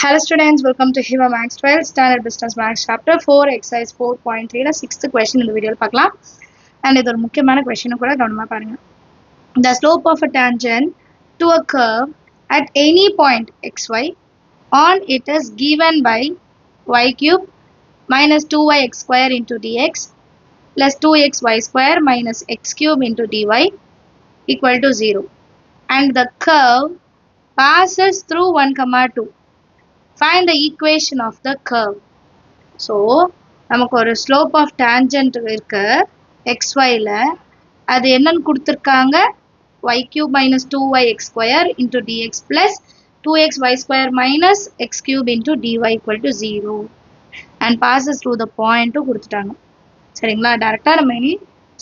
Hello students, welcome to Hiva Max 12 Standard Business Max Chapter 4 Exercise 4.3 6th question in the video பார்க்கலாம். And இது ஒரு முக்கியமான question கூட கவனமா பாருங்க. The slope of a tangent to a curve at any point xy on it is given by y cube minus 2yx square into dx plus 2xy square minus x cube into dy equal to 0. And the curve passes through 1, 2. Find the equation of the curve. So, நமக்கு ஒரு slope of tangent இருக்கு xyல அது என்னன்னு கொடுத்திருக்காங்க y cube minus 2yx square into dx plus 2xy square minus x cube into dy equal to 0 and passes through the point கொடுத்துட்டாங்க. சரிங்களா, டைரக்டா நம்ம இனி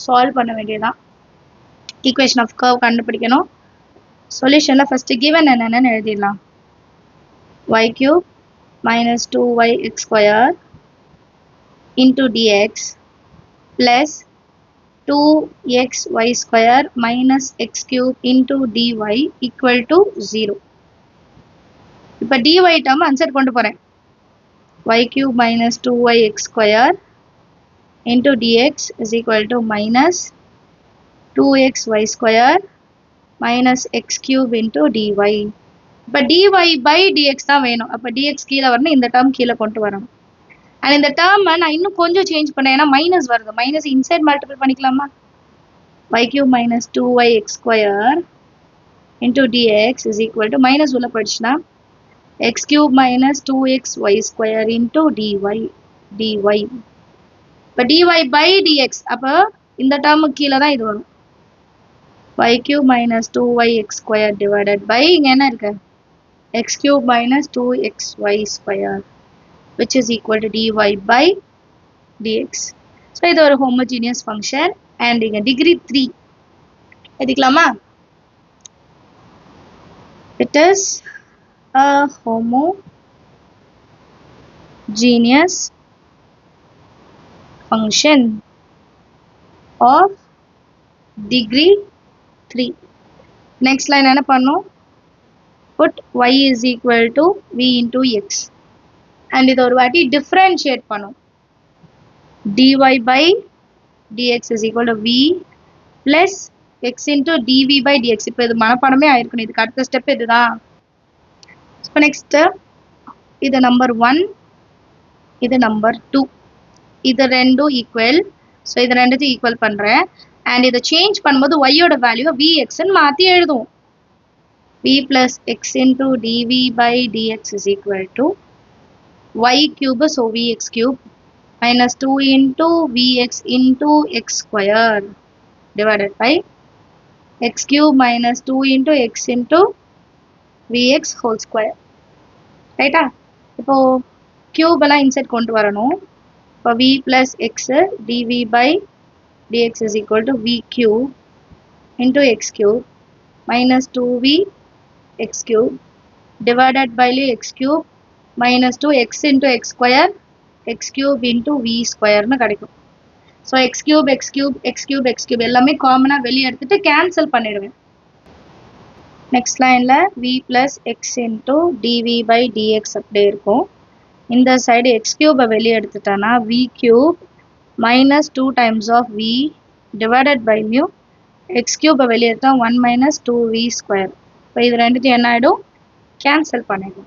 சால்வ் பண்ண வேண்டியதுதான். equation of curve கண்டுபிடிக்கணும். சொல்யூஷன்ல ஃபர்ஸ்ட் given என்னன்னு எழுதிடலாம். y cube minus 2yx square into dx plus 2xy square minus x cube into dy equal to 0. இப்போ dy term answer கொண்டு போறேன். y cube minus 2yx square into dx is equal to minus 2xy square minus x cube into dy. இப்போ dy by dx தான் வேணும். அப்போ dx கீழே வரணும், இந்த டேர்ம் கீழே கொண்டு வரணும். அண்ட் இந்த டேர்ம் நான் இன்னும் கொஞ்சம் சேஞ்ச் பண்ணேன், ஏன்னா மைனஸ் வருது. மைனஸ் இன்சைட் மல்டிபிள் பண்ணிக்கலாமா? y cube minus 2yx square into dx is equal to minus உள்ள போயிடுச்சுன்னா x cube minus 2xy square into dy. இப்போ dy by dx, அப்போ இந்த டேர்முக்கு கீழே தான் இது வரும். y cube minus 2yx square divided by இங்க என்ன இருக்கு? x cube minus 2xy square which is equal to dy by dx. So இது ஒரு homogeneous function and இங்க degree 3 எடுக்கலாமா? It is a homogeneous function of degree 3. Next line என்ன பண்ணும்? Put y is equal to v into x and இது ஒரு வாட்டி differentiate பண்ணும். dy by dx is equal to v plus x into dv by dx. இப்போ இது மனப்பாடமே ஆயிருக்கணும். இதுக்கு அடுத்த ஸ்டெப் இதுதான். இப்போ நெக்ஸ்ட் இது நம்பர் 1, இது நம்பர் 2. இது ரெண்டும் ஈக்குவல். ஸோ இது ரெண்டுத்தையும் ஈக்குவல் பண்ணுறேன். அண்ட் இதை சேஞ்ச் பண்ணும்போது ஒய்யோட வேல்யூ vxன்னு மாற்றி எழுதுவோம். v plus x into dv by dx is equal to y cube, so vx cube minus 2 into vx into x square divided by x cube minus 2 into x into vx whole square. ரைட்டா? இப்போ cube எல்லாம் inside கொண்டு வரணும். இப்போ v plus x dv by dx is equal to v cube into x cube minus 2v x cube divided by x cube minus 2x into x square x cube into v square னு கிடைக்கும். So x cube x cube x cube x cube எல்லாமே காமனாக வெளியே எடுத்துட்டு cancel பண்ணிடுவேன். Next லைனில் v plus x into dv by dx அப்படியே இருக்கும். இந்த சைடு x cube வெளியே எடுத்துட்டானா v cube minus 2 times of v divided by mu x cube வெளியே எடுத்தா 1 minus 2v square. இப்போ இது ரெண்டுத்தையும் என்ன ஆகிடும்? கேன்சல் பண்ணிடும்.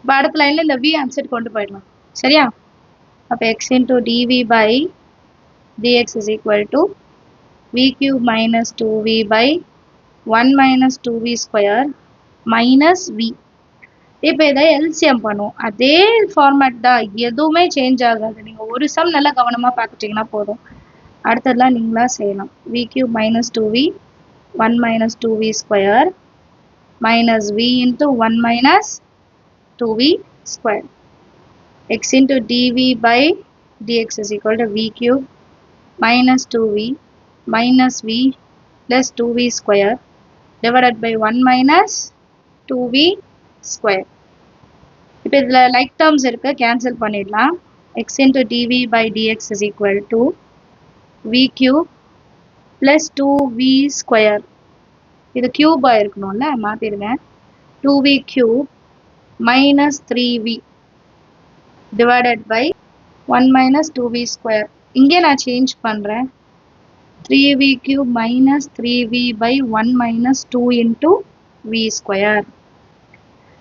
இப்போ அடுத்த லைனில் இந்த v ஆன்சர் கொண்டு போயிடலாம். சரியா? அப்போ x into dv by dx is equal to v cube minus 2v by 1 minus 2v square minus v. இப்போ இதை எல்சிஎம் பண்ணுவோம். அதே ஃபார்மேட் தான், எதுவுமே சேஞ்ச் ஆகாது. நீங்கள் ஒரு சம் நல்லா கவனமாக பார்த்துட்டிங்கன்னா போதும். அடுத்ததெல்லாம் நீங்களாக செய்யலாம். v cube minus 2v 1 minus 2v square minus v into 1 minus 2v square. x into dv by dx is equal to v cube minus 2v minus v plus 2v square divided by 1 minus 2v square. இப்போ இதில் like terms இருக்கு, cancel பண்ணிடலாம். x into dv by dx is equal to v cube plus 2v square. இது கியூபாக இருக்கணும்ல, மாற்றிடுங்க. 2v cube minus 3v divided by 1 minus 2v square. இங்கே நான் change பண்றேன். 3v cube minus 3v by 1 minus 2 into v square.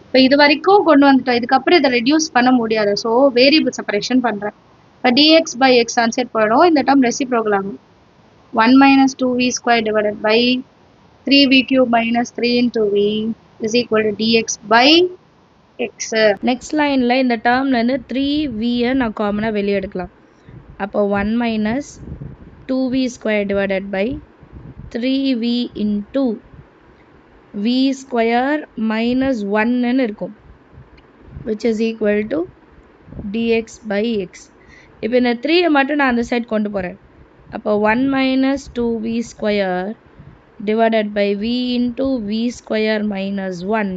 இப்போ இது வரைக்கும் கொண்டு வந்துட்டோம். இதுக்கப்புறம் இதை ரெடியூஸ் பண்ண முடியாது. ஸோ வேரியபிள் செப்பரேஷன் பண்ணுறேன். இப்போ dx by x ஆன்சர் போயிடும். இந்த டேர்ம் ரெசிப்ரோக்கல் ஆகும். 1 minus 2v square divided by 3v cube minus 3 into v is equal to dx by x. Next லைனில் இந்த டேர்ம்லேருந்து 3vயை நான் காமனாக வெளியே எடுக்கலாம். அப்போ 1 minus 2v square divided by 3v into v square minus 1 இருக்கும், which is equal to dx by x. இப்போ இந்த 3 மட்டும் நான் அந்த சைட் கொண்டு போகிறேன். அப்போ 1 minus 2v square divided by v into v square minus 1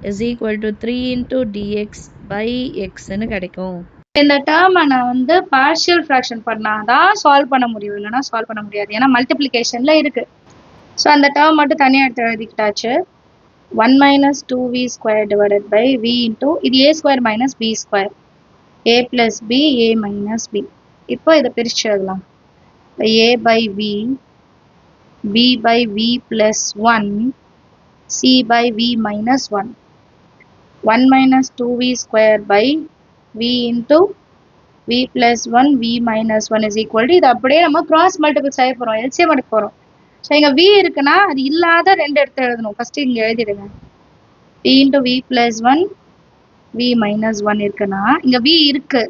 is equal to 3 into dx by x ன்னு கிடைக்கும். இந்த டேர்மை நான் வந்து பார்ஷியல் ஃப்ராக்ஷன் பண்ணாதான் சால்வ் பண்ண முடியும், இல்லைனா சால்வ் பண்ண முடியாது. ஏன்னா மல்டிப்ளிகேஷனில் இருக்குது. ஸோ அந்த டேர்ம் மட்டும் தனியாக எடுத்து எழுதிக்கிட்டாச்சு. 1 minus 2v square divided by v into இது a square minus b square, a plus b, a minus b. இப்போ இதை பிரித்து எழுதலாம். a by v, b by v plus 1, c by v minus 1. 1 minus 2v square by v into v plus 1, v minus 1 is equal to இது அப்படியே நம்ம cross multiple செய்ய போகிறோம், LCM எடுக்க போகிறோம். ஸோ இங்கே v இருக்குன்னா அது இல்லாத ரெண்டு எடுத்து எழுதணும். ஃபஸ்ட்டு இங்கே எழுதிடுங்க. v into v plus 1, v minus 1 இருக்குன்னா இங்கே v இருக்கு,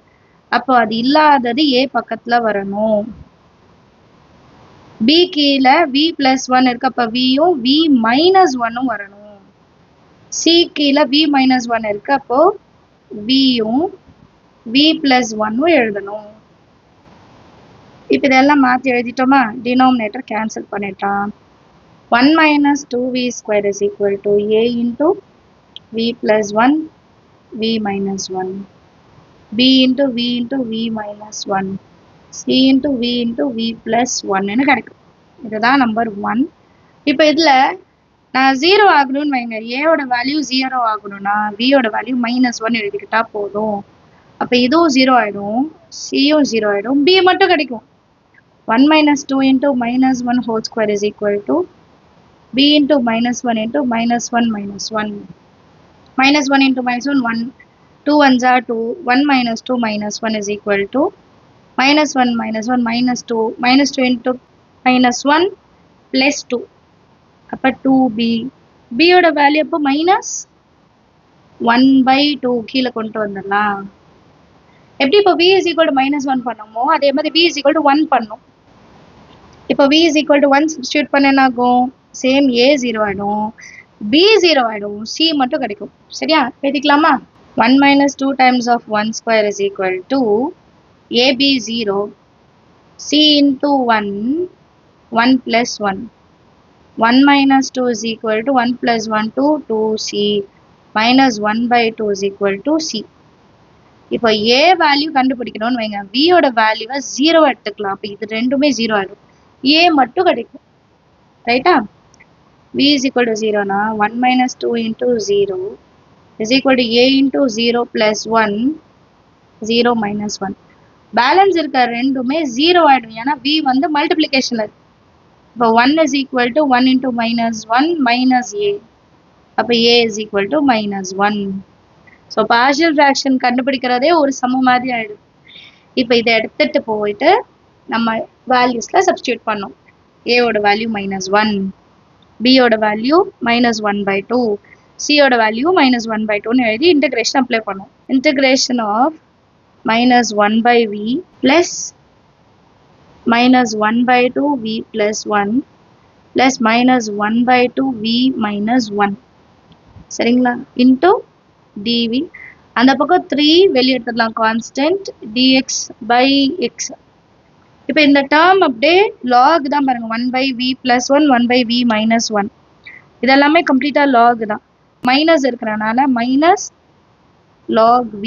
அப்போ அது இல்லாதது a பக்கத்தில் வரணும். b கீழே v plus 1 இருக்கு, அப்போ vயும் v minus 1ம் வரணும். c கீழே v minus 1 இருக்கு, அப்போ vயும் v plus 1ம் எழுதணும். இப்போ இதெல்லாம் மாற்றி எழுதிட்டோமா? டினாமினேட்டர் கேன்சல் பண்ணிட்டான். 1 minus 2v square is equal to a into v plus 1, v minus 1, b into v minus 1, c into v plus 1 ன்னு கிடைக்கும். இதுதான் நம்பர் 1. இப்போ இதில் நான் 0 ஆகணும்னு வைங்க, ஏவோட வேல்யூ 0 ஆகணும்னா வியோட வேல்யூ -1 எழுதிக்கிட்டா போதும். அப்போ இதுவும் 0 ஆகிடும், சியும் 0 ஆகிடும், பி மட்டும் கிடைக்கும். 1 minus 2 into minus 1 whole square is equal to b into -1 into -1 minus 1. -1 into -1, 1. 2 ones are 2. 1 minus 2 minus 1 is equal to -1 minus 1 minus 2. Minus 2 into -1 plus 2. அப்போ 2b. b ஓட வேல்யூ அப்போ -1/2 கீழே கொண்டு வந்துடலாம். எப்படி இப்போ v is equal to -1 பண்ணோமோ அதே மாதிரி v is equal to 1 பண்ணும். இப்போ v is equal to 1 substitute பண்ண என்ன ஆகும்? சேம் a 0 ஆகிடும், b 0 ஆகிடும், c மட்டும் கிடைக்கும். சரியா? எழுதிக்கலாமா? 1 minus 2 times of 1 square is equal to ab 0, c into 1, 1 plus 1. 1 minus 2 is equal to 1 plus 1 to 2c minus 1/2 is equal to c. இப்போ a value கண்டுபிடிக்கணும்னு வைங்க, v ஓட வேல்யூவை 0 எடுத்துக்கலாம். அப்போ இது ரெண்டுமே 0 ஆகிடும், a மட்டும் கிடைக்கும். ரைட்டா? v is equal to 0 னா 1 minus 2 into 0 is equal to a into 0 plus 1, 0 minus 1. Balance இருக்க ரெண்டுமே 0 ஆகிடும், ஏன்னா v வந்து மல்டிப்ளிகேஷனில் இருக்கு. இப்போ 1 is equal to 1 into -1 minus a. அப்போ a is equal to -1. So partial fraction கண்டுபிடிக்கிறதே ஒரு சம மாதிரி ஆகிடும். இப்போ இதை எடுத்துகிட்டு போயிட்டு நம்ம வேல்யூஸில் சப்ஸ்டியூட் பண்ணோம். ஏவோட வேல்யூ -1, பியோட வேல்யூ -1/2, சியோட வேல்யூ -1/2ன்னு எழுதி இன்டகிரேஷன் அப்ளை பண்ணோம். Integration of -1/v plus -1/2v plus 1 plus -1/2v minus 1. சரிங்களா? Into dv. அந்த பக்கம் 3 வெளியே எடுத்துடலாம், கான்ஸ்டன்ட் dx by x. இப்போ இந்த டேர்ம் அப்படியே லாக் தான் பாருங்க, 1/v plus 1, 1/v minus 1. இதெல்லாமே கம்ப்ளீட்டாக லாக் தான். மைனஸ் இருக்கிறனால மைனஸ் log v.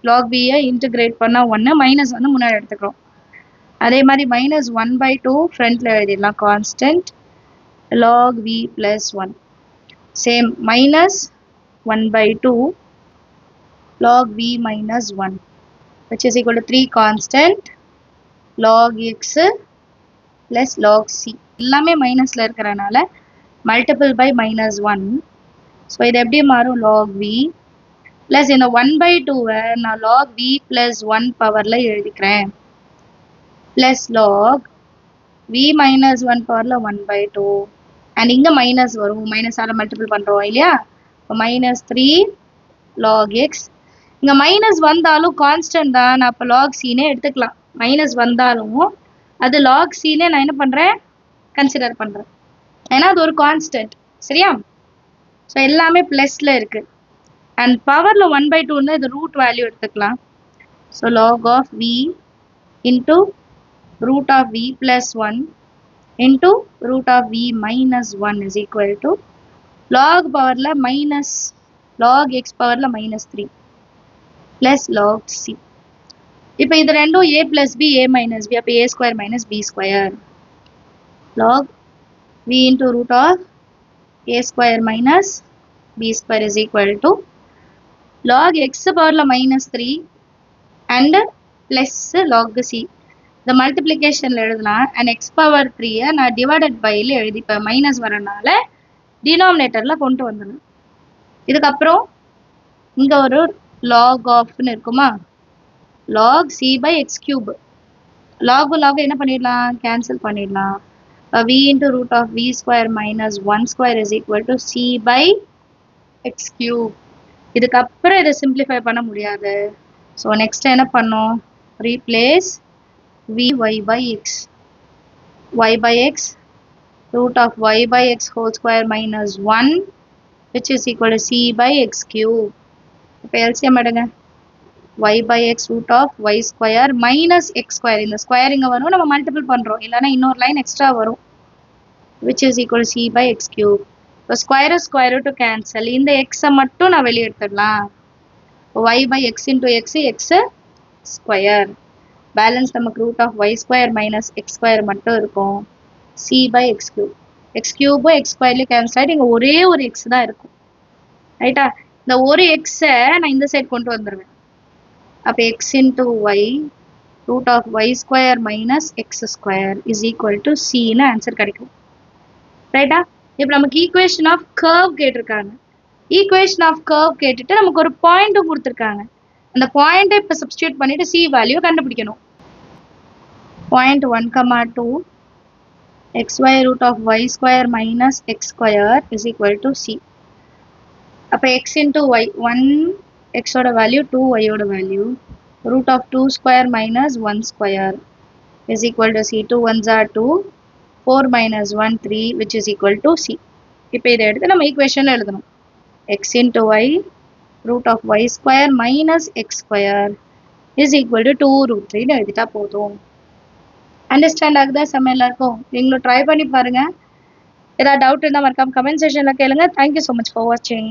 log v-யை இன்டிகிரேட் பண்ணால் 1, மைனஸ் வந்து முன்னாடி எடுத்துக்கிறோம். அதே மாதிரி -1/2 ஃப்ரண்ட்டில் எழுதிடலாம், constant log v plus 1. Same -1/2 log v minus 1 which is equal to 3 constant log x plus log c எல்லாமே மைனஸ்ல இருக்கறனால multiple by minus 1 so இது எப்படி மாறும் log v plus இந்த 1/2 நான் log v plus 1 பவர்ல எழுதிக்கிறேன் plus log v minus 1 பவர்ல 1/2 and இங்க minus வரும் மைனஸ் ஆல மல்டிபிள் பண்றோம் இல்லையா minus 3 log x இங்க மைனஸ் வந்தாலும் கான்ஸ்டன்ட் தான் நான் அப்ப log c னே எடுத்துக்கலாம் மைனஸ் வந்தாலும் அது log c னே நான் என்ன பண்றேன் கன்சிடர் பண்றேன் ஏன்னா அது ஒரு கான்ஸ்டன்ட் சரியா சோ எல்லாமே பிளஸ்ல இருக்கு and பவர்ல 1/2 னா இது ரூட் வேல்யூ எடுத்துக்கலாம் so log of v into root of v plus 1 into root of v minus 1 is equal to log பவர்ல minus log x பவர்ல minus 3 plus log c இப்போ இது ரெண்டும் a plus b a minus b அப்ப a square minus b square log v into root of a square minus b square is equal to log x பவர்ல minus 3 and plus log c the multiplicationல எழுதலாம் and x power 3 நான் divided by ல எழுதிப்பேன் minus வரனால denominatorல கொண்டு வந்துடணும் இதுக்கு அப்புறம் இங்க ஒரு log of னு இருக்குமா log c by x cube log என்ன பண்ணிடலாம் கேன்சல் பண்ணிடலாம் v into root of v square minus 1 square is equal to c by x cube இதுக்கு அப்புறம் இதை simplify பண்ண முடியாது so next என்ன பண்ணோம் replace v y by x root of y by x whole square minus 1 which is equal to c by x cube இப்போ LCM எடுங்க y by x root of y square minus x square இந்த square இங்க வரும் நம்ம multiple பண்றோம் இல்லனா இன்னொரு line extra வரும் which is equal to c by x cube இப்போ ஸ்கொயர் ரூட் கேன்சல் இந்த x மட்டும் நான் வெளிய எடுத்துடலாம் y by x into x square balance நமக்கு root of y square minus x square மட்டும் இருக்கும் c by x cube x cube x square cancel ஆயிட்டு இங்க ஒரே ஒரு x தான் இருக்கும் ரைட்டா இந்த ஒரு x நான் இந்த சைடு கொண்டு வந்துருவேன் அப்ப x into y root of y square minus x square is equal to c னு ஆன்சர் கிடைக்கும் ரைட்டா இப்போ நமக்கு ஈக்குவேஷன் ஆஃப் கர்வ் கேட்டிருக்காங்க ஈக்குவேஷன் ஆஃப் கர்வ் கேட்டுட்டு நமக்கு ஒரு பாயிண்ட்டும் கொடுத்துருக்காங்க அந்த பாயிண்டை இப்போ சப்ஸ்டியூட் பண்ணிட்டு c வேல்யூ கண்டுபிடிக்கணும் point 1, 2 xy root of y square minus x square is equal to c அப்ப x into y 1 x ஓட வேல்யூ 2 y ஓட value root of 2 square minus 1 square is equal to c 2 1s are 2 4 minus 1 3 which is equal to c இப்போ இதை எடுத்து நம்ம ஈக்குவேஷன்ல எழுதணும் x into y root of y square minus x square is equal to 2 root 3 னு எழுதிட்டா போதும் understand ஆகுதா செமையா இருக்கும் நீங்களும் ட்ரை பண்ணி பாருங்க ஏதாவது டவுட் இருந்தா மறக்காம கமெண்ட் செக்ஷன்ல கேளுங்க Thank you so much for watching